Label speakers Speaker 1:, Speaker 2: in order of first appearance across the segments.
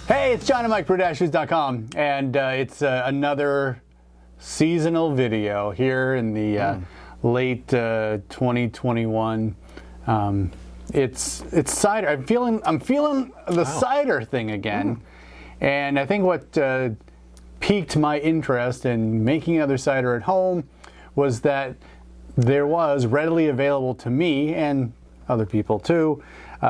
Speaker 1: Hey, it's John and Mike, BrewDashFoods.com, and it's another seasonal video here in the late 2021. It's cider. I'm feeling the cider thing again, and I think what piqued my interest in making other cider at home was that there was readily available to me and other people too,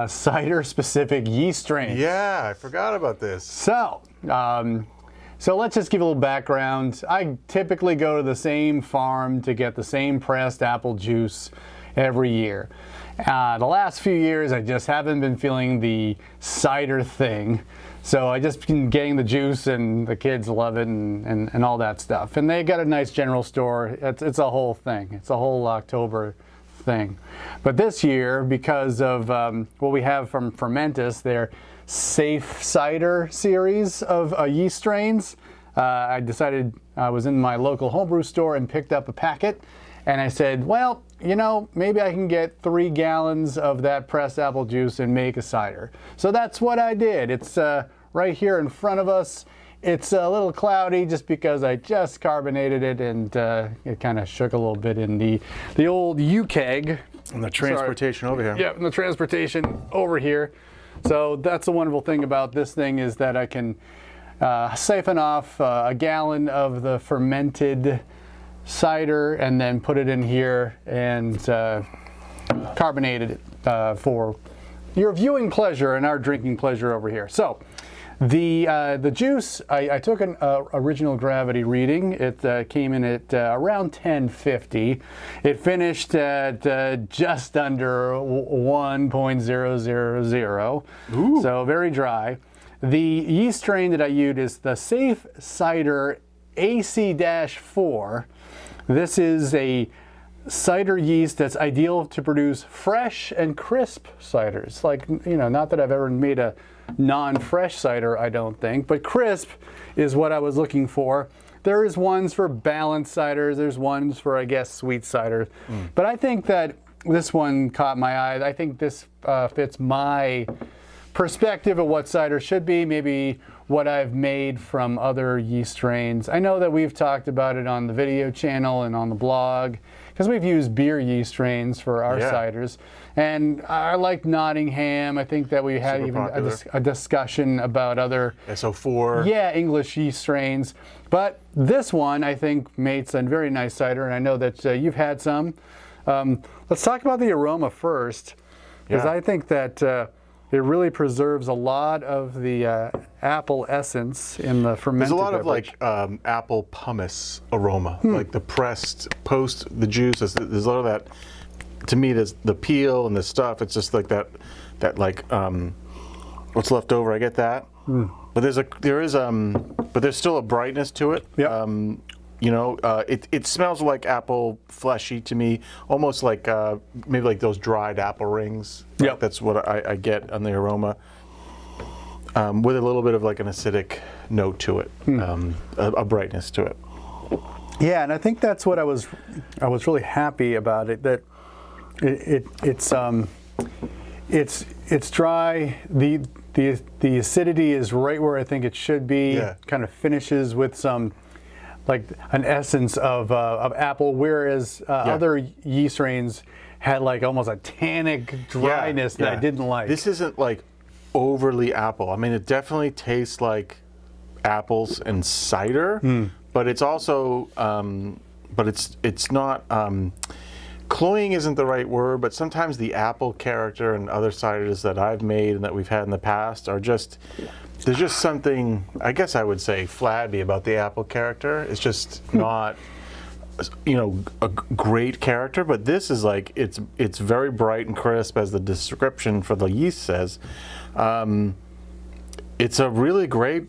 Speaker 1: cider-specific yeast strains.
Speaker 2: Yeah, I forgot about this.
Speaker 1: So let's just give a little background. I typically go to the same farm to get the same pressed apple juice every year. The last few years, I just haven't been feeling the cider thing. So I just been getting the juice, and the kids love it, and all that stuff. And they got a nice general store. It's a whole thing. It's a whole October thing. But this year, because of what we have from Fermentis, their SafCider series of yeast strains, I decided I was in my local homebrew store and picked up a packet. And I said, well, you know, maybe I can get 3 gallons of that pressed apple juice and make a cider. So that's what I did. It's right here in front of us. It's a little cloudy just because I just carbonated it, and it kind of shook a little bit in the old U-keg.
Speaker 2: And the transportation over here.
Speaker 1: Yeah, and the transportation over here. So that's the wonderful thing about this thing, is that I can siphon off a gallon of the fermented cider and then put it in here and carbonate it for your viewing pleasure and our drinking pleasure over here. So the juice, I took an original gravity reading. It came in at around 1050. It finished at just under 1.000.
Speaker 2: Ooh.
Speaker 1: So very dry. The yeast strain that I used is the SafCider AC-4. This is a cider yeast that's ideal to produce fresh and crisp ciders. Like, you know, not that I've ever made a non-fresh cider, I don't think, but crisp is what I was looking for. There is ones for balanced ciders, there's ones for, I guess, sweet cider. But I think that this one caught my eye. I think this fits my perspective of what cider should be, maybe what I've made from other yeast strains. I know that we've talked about it on the video channel and on the blog, because we've used beer yeast strains for our ciders. And I like Nottingham. I think that we had even a discussion about other
Speaker 2: SO4.
Speaker 1: Yeah, English yeast strains. But this one, I think, made some very nice cider, and I know that you've had some. Let's talk about the aroma first, because I think that it really preserves a lot of the apple essence in the fermented
Speaker 2: There's a lot
Speaker 1: beverage.
Speaker 2: of like apple pumice aroma, like the pressed post the juice. There's a lot of that. To me, there's the peel and the stuff. It's just like that like what's left over. I get that, but there's still a brightness to it.
Speaker 1: Yep.
Speaker 2: You know, it smells like apple fleshy to me, almost like maybe like those dried apple rings.
Speaker 1: Yep.
Speaker 2: That's what I get on the aroma, with a little bit of like an acidic note to it, a brightness to it.
Speaker 1: Yeah, and I think that's what I was really happy about it. That it's dry. The acidity is right where I think it should be.
Speaker 2: Yeah.
Speaker 1: Kind of finishes with some, like, an essence of apple, whereas other yeast strains had like almost a tannic dryness that I didn't like.
Speaker 2: This isn't like overly apple. I mean, it definitely tastes like apples and cider, but it's also, but it's not. Cloying isn't the right word, but sometimes the apple character and other ciders that I've made and that we've had in the past are just, there's just something, I guess I would say, flabby about the apple character. It's just not, you know, a great character, but this is like, it's very bright and crisp, as the description for the yeast says. It's a really great,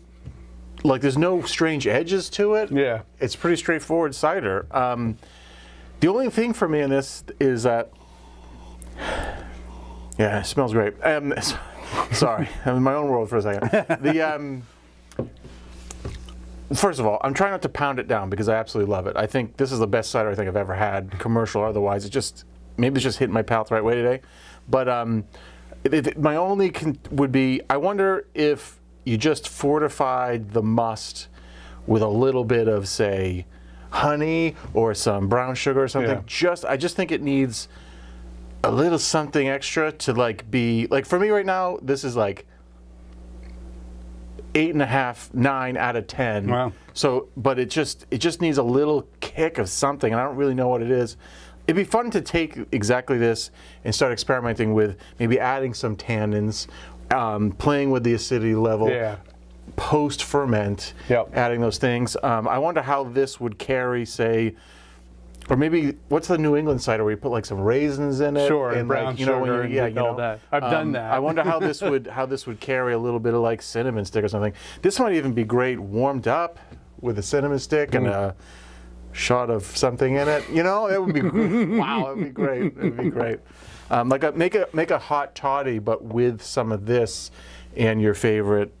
Speaker 2: like, there's no strange edges to it.
Speaker 1: Yeah.
Speaker 2: It's pretty straightforward cider. The only thing for me in this is that, yeah, it smells great. Sorry, I'm in my own world for a second. First of all, I'm trying not to pound it down because I absolutely love it. I think this is the best cider I think I've ever had, commercial or otherwise. Maybe it's just hitting my palate the right way today. But my only would be, I wonder if you just fortified the must with a little bit of, say, honey or some brown sugar or something.
Speaker 1: Yeah.
Speaker 2: I just think it needs a little something extra to like be like, for me right now, this is like 8.5, 9 out of 10.
Speaker 1: Wow.
Speaker 2: So, but it just needs a little kick of something, and I don't really know what it is. It'd be fun to take exactly this and start experimenting with maybe adding some tannins, playing with the acidity level, post ferment, adding those things. I wonder how this would carry, say, or maybe what's the New England cider where you put like some raisins in it?
Speaker 1: Sure,
Speaker 2: and
Speaker 1: brown
Speaker 2: like, you know,
Speaker 1: sugar,
Speaker 2: when you,
Speaker 1: and all that. I've done that.
Speaker 2: I wonder how this would carry a little bit of like cinnamon stick or something. This might even be great warmed up with a cinnamon stick and a shot of something in it. You know, it would be wow. It would be great. It would be great. Like make a hot toddy, but with some of this and your favorite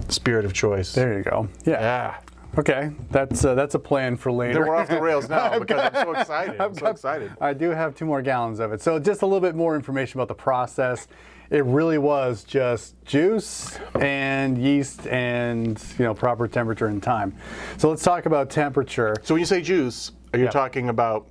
Speaker 2: spirit of choice.
Speaker 1: There you go. Yeah. Okay, that's a plan for later.
Speaker 2: Then we're off the rails now because I'm so excited. I'm so excited.
Speaker 1: I do have 2 more gallons of it. So just a little bit more information about the process. It really was just juice and yeast and proper temperature and time. So let's talk about temperature.
Speaker 2: So when you say juice, are you talking about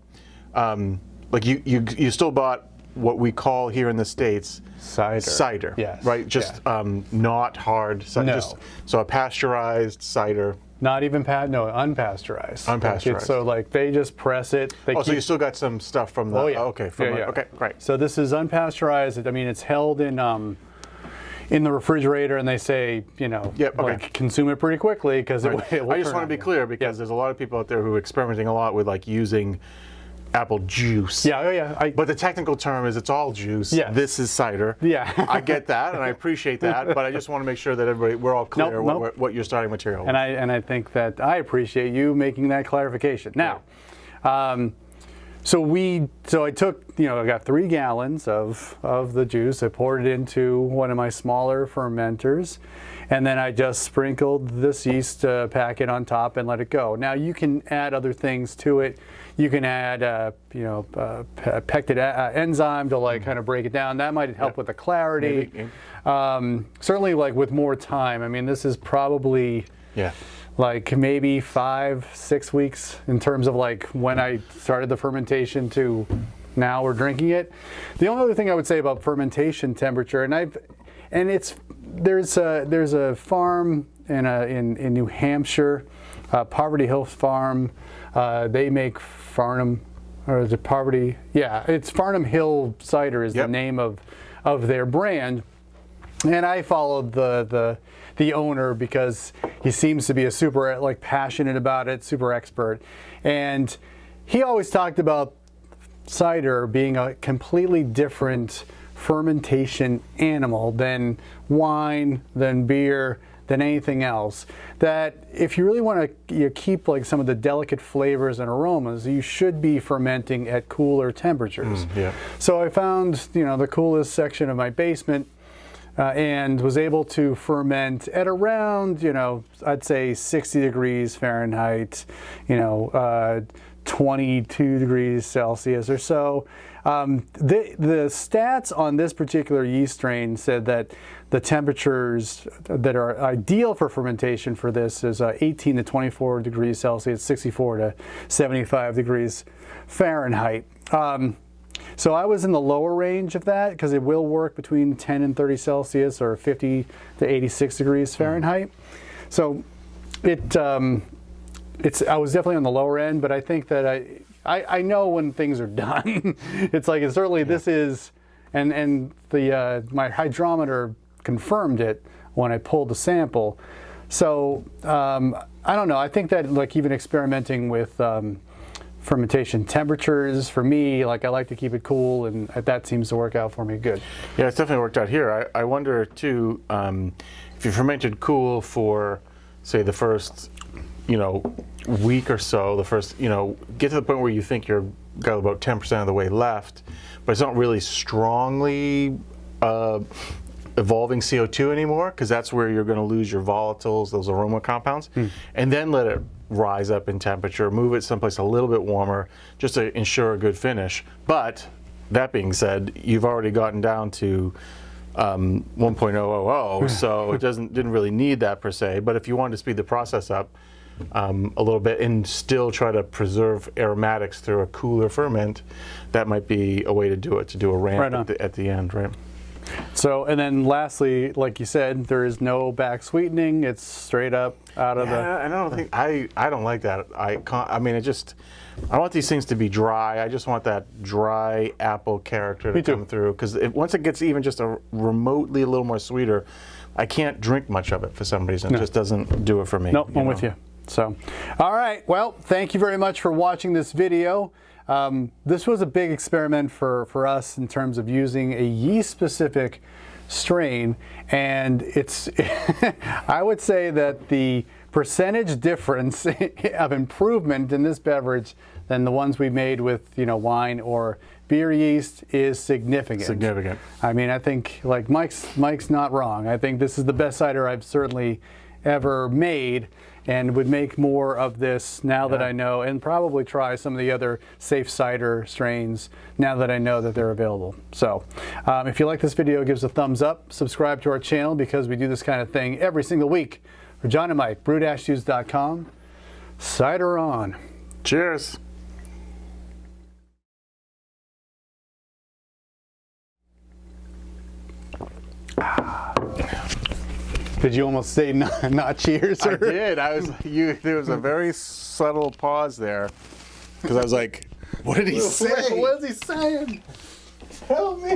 Speaker 2: like you still bought what we call here in the States cider,
Speaker 1: yes,
Speaker 2: right? Just not hard cider.
Speaker 1: No.
Speaker 2: So a pasteurized cider.
Speaker 1: Not even unpasteurized.
Speaker 2: Unpasteurized.
Speaker 1: So like they just press it.
Speaker 2: So you still got some stuff from the. Okay. Okay. Great.
Speaker 1: So this is unpasteurized. I mean, it's held in the refrigerator, and they say like consume it pretty quickly because it will.
Speaker 2: I just want to be clear because there's a lot of people out there who are experimenting a lot with like using apple juice. But the technical term is it's all juice.
Speaker 1: Yes.
Speaker 2: This is cider.
Speaker 1: Yeah.
Speaker 2: I get that and I appreciate that, but I just want to make sure that we're all clear what your starting material is.
Speaker 1: And I think that I appreciate you making that clarification. Now, so I took, I got 3 gallons of the juice. I poured it into one of my smaller fermenters, and then I just sprinkled this yeast packet on top and let it go. Now you can add other things to it. You can add, pectin enzyme to like kind of break it down. That might help with the clarity. Certainly, like with more time. I mean, this is probably like maybe 5-6 weeks in terms of like when I started the fermentation to now we're drinking it. The only other thing I would say about fermentation temperature, there's a farm in New Hampshire, Poverty Hill Farm. They make Farnham, or is it Poverty? Yeah, it's Farnham Hill Cider is the name of their brand. And I followed the owner because he seems to be a super like passionate about it, super expert. And he always talked about cider being a completely different fermentation animal than wine, than beer, than anything else. That if you really want to keep like some of the delicate flavors and aromas, you should be fermenting at cooler temperatures. So I found the coolest section of my basement and was able to ferment at around I'd say 60 degrees Fahrenheit, 22 degrees Celsius or so. The stats on this particular yeast strain said that the temperatures that are ideal for fermentation for this is 18 to 24 degrees Celsius, 64 to 75 degrees Fahrenheit. So I was in the lower range of that because it will work between 10 and 30 Celsius or 50 to 86 degrees Fahrenheit. So I was definitely on the lower end, but I think that I know when things are done. It's certainly this is, and my hydrometer confirmed it when I pulled the sample. So I don't know. I think that like even experimenting with fermentation temperatures for me, like I like to keep it cool, and that seems to work out for me good.
Speaker 2: Yeah, it's definitely worked out here. I wonder too if you fermented cool for say the first week or so, the first, get to the point where you think you're got about 10% of the way left, but it's not really strongly evolving CO2 anymore, because that's where you're going to lose your volatiles, those aroma compounds, and then let it rise up in temperature, move it someplace a little bit warmer, just to ensure a good finish. But that being said, you've already gotten down to 1.000, so it didn't really need that per se. But if you wanted to speed the process up a little bit and still try to preserve aromatics through a cooler ferment, that might be a way to do it, to do a ramp at the end, right?
Speaker 1: So, and then lastly, like you said, there is no back sweetening. It's straight up out of the...
Speaker 2: And I don't think, I don't like that. I mean, I want these things to be dry. I just want that dry apple character to come through. Because once it gets even just remotely a little more sweeter, I can't drink much of it for some reason. It just doesn't do it for me.
Speaker 1: Nope, I'm with you. So, all right. Well, thank you very much for watching this video. This was a big experiment for us in terms of using a yeast-specific strain, and it's I would say that the percentage difference of improvement in this beverage than the ones we made with wine or beer yeast is significant.
Speaker 2: Significant.
Speaker 1: I mean, I think like Mike's not wrong. I think this is the best cider I've certainly ever made, and would make more of this now that I know, and probably try some of the other SafCider strains now that I know that they're available. So if you like this video, give us a thumbs up, subscribe to our channel, because we do this kind of thing every single week. For John and Mike, brew-use.com, cider on.
Speaker 2: Cheers.
Speaker 1: Did you almost say not cheers? Or?
Speaker 2: I did. There was a very subtle pause there, because I was like, "What did he say?
Speaker 1: What is he saying? Tell me."